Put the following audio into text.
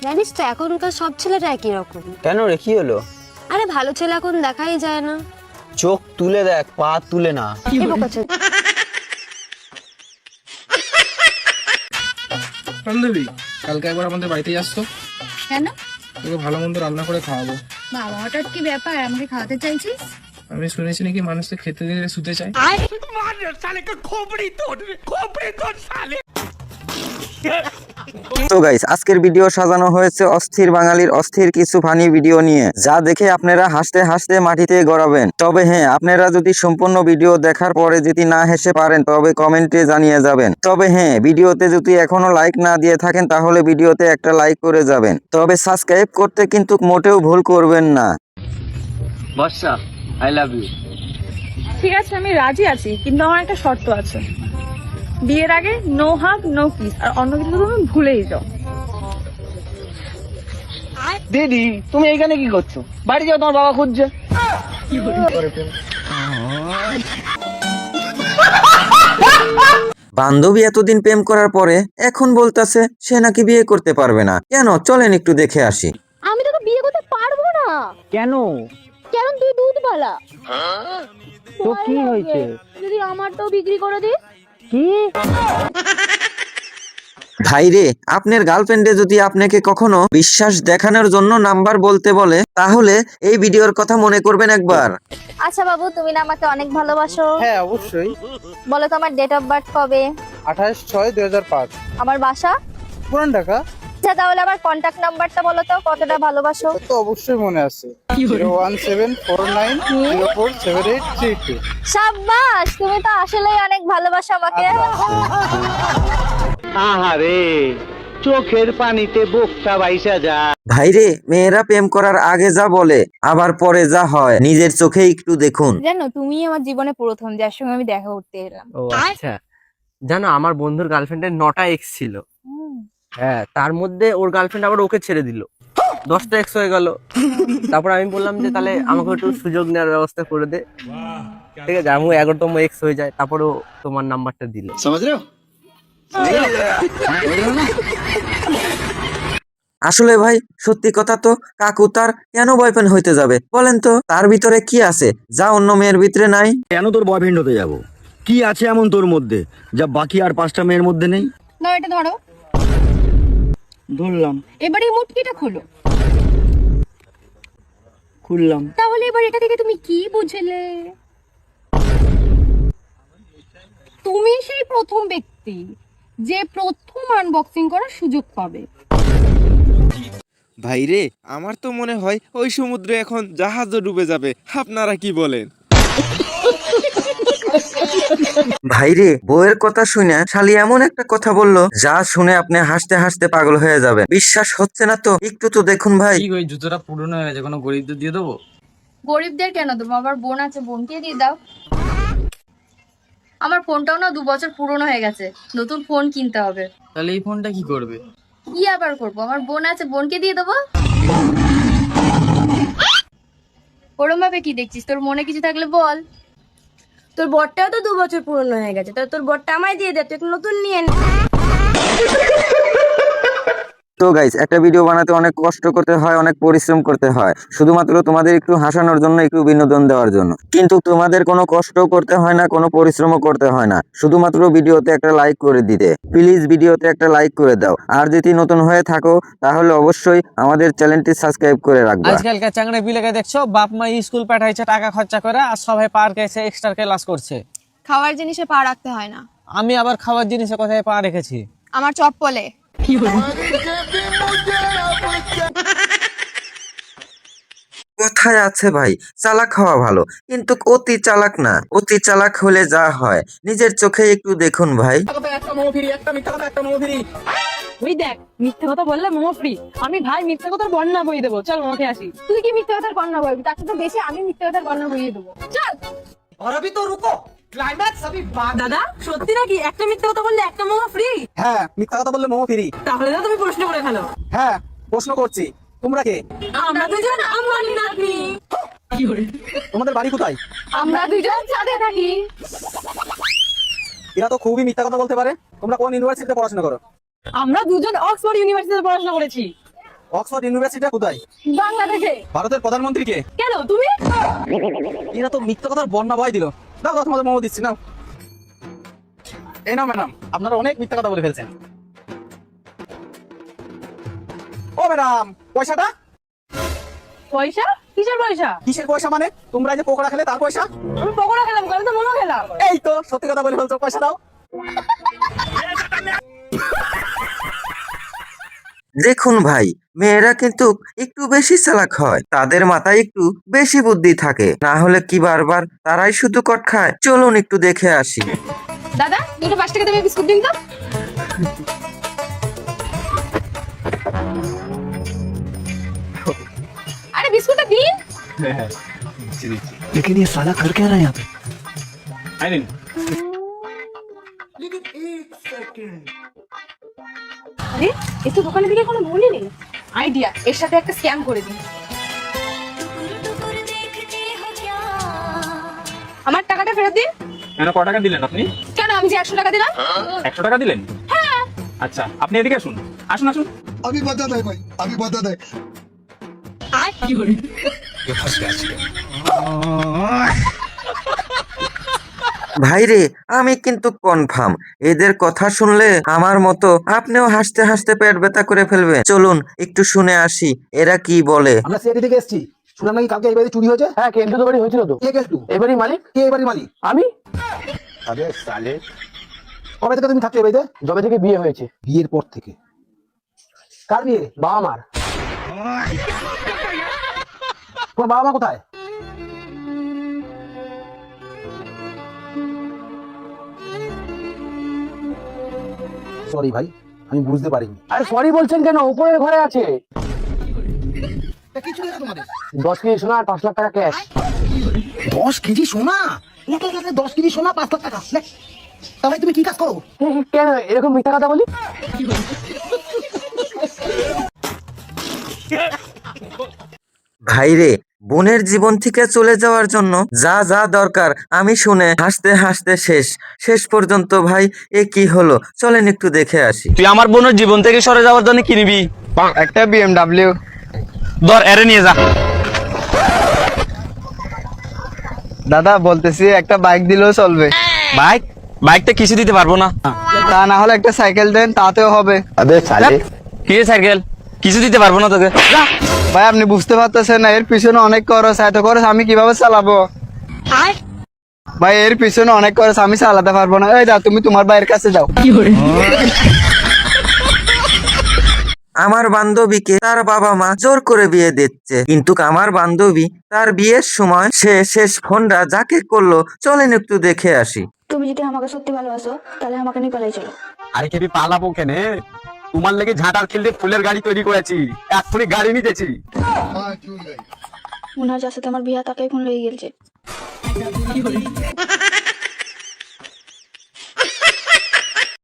জানিস তো এখনকার সব ছেলেরা একই রকম। কেন রে, কি হলো? আরে ভালো ছেলে এখন দেখাই যায় না। চোখ তুলে দেখ, পা তুলে না। কি বলছো? বান্ধবী, কালকে একবার আমাদের বাড়িতে আসতো। কেন? তোকে ভালো মন্দ রান্না করে খাওয়াবো। বাবা, হঠাৎ কি ব্যাপার? আমাকে খাওয়াতে চাইছিস? আমি শুনেছি নাকি মানুষকে খেতে দিলে শুতে চায়। তো গাইস, আজকের ভিডিও সাজানো হয়েছে অস্থির বাঙালির অস্থির কিছু ফানি ভিডিও নিয়ে, যা দেখে আপনারা হাসতে হাসতে মাটিতে গড়াবেন। তবে হ্যাঁ, আপনারা যদি সম্পূর্ণ ভিডিও দেখার পরে যদি না হেসে পারেন তবে কমেন্টে জানিয়ে যাবেন। তবে হ্যাঁ, ভিডিওতে যদি এখনো লাইক না দিয়ে থাকেন তাহলে ভিডিওতে একটা লাইক করে যাবেন। তবে সাবস্ক্রাইব করতে কিন্তু মোটেও ভুল করবেন না। বর্ষা, আই লাভ ইউ। ঠিক আছে, আমি রাজি আছি, কিন্তু আমার একটা শর্ত আছে। বিয়ের আগে নো হাগ নো কিস, আর অন্য কিছু তুমি ভুলেই যাও। দিদি, তুমি এখানে কি করছো? বাড়ি যাও, তোমার বাবা খুঁজছে। বান্ধবী এতদিন প্রেম করার পরে এখন বলতাছে সে নাকি বিয়ে করতে পারবে না। কেন, চলেন একটু দেখে আসি। আমি তোকে বিয়ে করতে পারবো না। কেন? কারণ তুই দুধওয়ালা। তো কি হয়েছে? যদি আমারটাও বিক্রি করে দিস। কি? ভাইরে, আপনার গার্লফ্রেন্ডে যদি আপনাকে কখনো বিশ্বাস দেখানোর জন্য নাম্বার বলতে বলে তাহলে এই ভিডিওর কথা মনে করবেন একবার। আচ্ছা বাবু, তুমি না আমাকে অনেক ভালোবাসো? হ্যাঁ, অবশ্যই। বলো তো আমার ডেট অফ বার্থ কবে? 28/6/2005। আমার বাসা? পুরান ঢাকা। আচ্ছা, তাহলে আমার কন্টাক্ট নাম্বারটা বলো তো, কতটা ভালোবাসো? তো অবশ্যই মনে আছে। 01749047832। সাব্বাস, তুমি তো আসলেই অনেক ভালোবাসো আমাকে। আহারে, চোখের পানিতে বোকটা বাইসা যা। ভাইরে, মেয়েরা প্রেম করার আগে যা বলে আবার পরে যা হয় নিজের চোখে একটু দেখুন। জানো, তুমি আমার জীবনে প্রথম যার সঙ্গে আমি দেখা করতে এলাম। ও আচ্ছা, জানো আমার বন্ধুর গার্লফ্রেন্ডের 9টা এক্স ছিল। হ্যাঁ, তার মধ্যে ওর গার্লফ্রেন্ড আবার ওকে ছেড়ে দিল, 10টা এক্স হয়ে গেল। তারপর আমি বললাম যে তাহলে আমাকে একটু সুযোগ নেওয়ার ব্যবস্থা করে দে। ঠিক আছে, আমি 11তম এক্স হয়ে যায়, তারপরও তোমার নাম্বারটা দিল। আসলে ভাই, সত্যি কথা তো, কাকু তার কেন বয়ফ্রেন্ড হইতে যাবে বলেন তো? তার ভিতরে কি আছে যা অন্য মেয়ের ভিতরে নাই? কেন তোর বয়ফ্রেন্ড হতে যাব? কি আছে এমন তোর মধ্যে যা বাকি আর 5টা মেয়ের মধ্যে নেই? না, এটা ধরো। ধরলাম। এবারে মুটকিটা খোলো। খুললাম। তাহলে এবার এটা থেকে তুমি কি বুঝলে? তুমি সেই প্রথম ব্যক্তি যে প্রথম আনবক্সিং করার সুযোগ পাবে। ভাইরে, আমার তো মনে হয় ওই সমুদ্রে এখন জাহাজও ডুবে যাবে। আপনারা কি বলেন? ভাইরে, বউয়ের কথা শুনে শালি এমন একটা কথা বললো যা শুনে আপনি হাসতে হাসতে পাগল হয়ে যাবে। বিশ্বাস হচ্ছে না তো একটু তো দেখুন ভাই। কি ওই জুতোটা পুরনো হয়ে গেছে, কোনো গরিবদের দিয়ে দেবো? গরিবদের কেন দেবো? আমার বোন আছে, বোনকে দিয়ে দাও। আমার ফোনটাও না 2 বছর পুরনো হয়ে গেছে, নতুন ফোন কিনতে হবে। তাহলে এই ফোনটা কি করবে? কি আবার করবো? আমার বোন আছে, বোনকে দিয়ে দেবো। ওরম ভাবে কি দেখছিস? তোর মনে কিছু থাকলে বল। তোর বরটাও তো 2 বছর পুরনো হয়ে গেছে, তোর বরটা আমায় দিয়ে দে, তুই একটা নতুন নিয়ে নে। তো গাইস, একটা ভিডিও বানাতে অনেক কষ্ট করতে হয়, অনেক পরিশ্রম করতে হয়, শুধুমাত্র তোমাদের একটু হাসানোর জন্য, একটু বিনোদন দেওয়ার জন্য। কিন্তু তোমাদের কোনো কষ্ট করতে হয় না, কোনো পরিশ্রমও করতে হয় না, শুধুমাত্র ভিডিওতে একটা লাইক করে দিতে। প্লিজ ভিডিওতে একটা লাইক করে দাও। আর যদি নতুন হয়ে থাকো তাহলে অবশ্যই আমাদের চ্যানেলটি সাবস্ক্রাইব করে রাখবে। আজকালকার চাংড়ে পিলেকে দেখছো, বাপ মা স্কুল পাঠাইছে টাকা খরচা করে, আর সবাই পার্কে এসে এক্সট্রা ক্লাস করছে। খাওয়ার জিনিসে পা রাখতে হয় না। আমি আবার খাবার জিনিসে কোথায় পা রেখেছি? আমার চপ্পলে। কোথায় আছে ভাই, চালাক হওয়া ভালো কিন্তু অতি চালাক না। অতি চালাক হলে যা হয় নিজের চোখে একটু দেখুন ভাই। ওই দেখ, মিথ্যে কথা বললে মোমো ফ্রি। আমি ভাই মিথ্যে কথার বর্ণনা বই দেবো, চল মোমোতে আসি। তুই কি মিথ্যে কথার বর্ণনা বলবি? তার সাথে বেশি আমি মিথ্যে কথার বর্ণনা বইয়ে দেবো, চল। দাদা, সত্যি নাকি একটা মিথ্যে কথা বললে একটা মোমো ফ্রি? হ্যাঁ, মিথ্যা কথা বললে মোমো ফ্রি। তাহলে তো তুমি প্রশ্ন করে ফেলো। হ্যাঁ, প্রশ্ন করছি, তোমরা কে? আমরা দুজন আম্বানি নাতনি। তোমাদের বাড়ি কোথায়? আমরা দুজন ছাদে থাকি। এরা তো খুবই মিথ্যা কথা বলতে পারে। তোমরা কোন ইউনিভার্সিটিতে পড়াশোনা করো? আমরা দুজন অক্সফোর্ড ইউনিভার্সিটিতে পড়াশোনা করেছি। অক্সফোর্ড ইউনিভার্সিটি কোথায়? বাংলাদেশে। ভারতের প্রধানমন্ত্রী কে? কেন তুমি? এরা তো মিথ্যা কথার বন্যা বয় দিল। দাও দাও, তোমাদের মোমো দিচ্ছি নাও। এই নাও ম্যাডাম, আপনারা অনেক মিথ্যা কথা বলে ফেলছেন। ও ম্যাডাম, পয়সাটা? পয়সা? কিসের পয়সা? কিসের পয়সা মানে? তোমরা যে পকোড়া খেলে তার পয়সা? আমি পকোড়া খেলাম, আমি তো মোমো খেলাম। এই তো সত্যি কথা বলে ফেলছো, পয়সা দাও। দেখুন ভাই, মেয়েরা কিন্তু একটু বেশি চালাক হয়, তাদের মাথায় একটু বেশি বুদ্ধি থাকে, না হলে কি বারবার তারাই শুধু কট খায়। চলুন একটু দেখে আসি। দাদা, দুটো 5 টাকা দেবে, বিস্কুট দিন তো। আরে বিস্কুটটা দিন। लेकिन ये साला कर क्या रहा है यहाँ पे? আরে এই তো দোকানের দিকে কোনো ভুলই নেই। আইডিয়া, এর সাথে একটা স্ক্যাম করে দিই। আমার টাকাটা ফেরত দিন। কেন, ক টাকা দিলেন আপনি? কেন, আমি যে 100 টাকা দিলাম। 100 টাকা দিলেন? হ্যাঁ। আচ্ছা, আপনি এদিকে আসুন, আসুন আসুন। अभी बता दे भाई, अभी बता दे। ভাইরে, আমি কিন্তু কনফার্ম এদের কথা শুনলে আমার মতো আপনিও হাসতে হাসতে পেট ব্যথা করে ফেলবেন। চলুন একটু শুনে আসি এরা কি বলে। আমরা সিআইডি থেকে এসেছি। শুনলাম নাকি কালকে এই বাড়ি চুরি হয়েছে। হ্যাঁ, কেন্দ্র তো বাড়ি হয়েছিল তো। কে কেন্দ্র? এই বাড়ির মালিক। কে এই বাড়ির মালিক? আমি। আরে সালে, কবে থেকে তুমি থাকছো এই বাড়িতে? যবে থেকে বিয়ে হয়েছে। বিয়ের পর থেকে? কার বিয়ে? বাবা মার। তোমার বাবা মা কোথায়? সরি ভাই, আমি বুঝতে পারিনি। আরে সরি বলছেন কেন? উপরের ঘরে আছে। 10 কেজি সোনা আর 5 লাখ টাকা ক্যাশ। 10 কেজি সোনা? 10 কেজি সোনা, 5 লাখ টাকা। তাহলে তুমি কি কাজ করো? কেন এরকম মিথ্যা কথা বলি? ভাইরে, বোনের জীবন থেকে চলে যাওয়ার জন্য যা যা দরকার আমি শুনে হাসতে হাসতে শেষ পর্যন্ত ভাই এ কি হলো, চলেন একটু দেখে আসি। তুই আমার বোনের জীবন থেকে সরে যাওয়ার জন্য কি নিবি? একটা BMW। ধর, এরে নিয়ে যা। দাদা বলতেছি, একটা বাইক দিলেও চলবে। বাইকটা কিছু দিতে পারবো না। তা না হলে একটা সাইকেল দেন, তাতেও হবে। কি সাইকেল? কিছু দিতে পারবো না তোকে। ভাই আপনি বুঝতে পারতেছেন না, এর পিছনে অনেক খরচ, এত খরচ আমি কিভাবে চালাবো? ভাই এর পিছনে অনেক খরচ, আমি চালাতে পারবো না। এই দাও, তুমি তোমার ভাইয়ের কাছে যাও। আমার বান্ধবীকে তার বাবা মা জোর করে বিয়ে দিচ্ছে, কিন্তু আমার বান্ধবী তার বিয়ের সময় শেষ ফোনটা যাকে করলো, চলেন একটু দেখে আসি। তুমি যদি আমাকে সত্যি ভালোবাসো তাহলে আমাকে নিয়ে পালাই চলো। আরে কি পালাবো কেনে? তোমার লেগে ঝাঁটার খেলতে ফুলের গাড়ি তৈরি করেছি, এক্ষুনি গাড়ি নিতেছি। মনে হয় যার সাথে আমার বিয়ে তাকেই ফোন লেগে গেছে।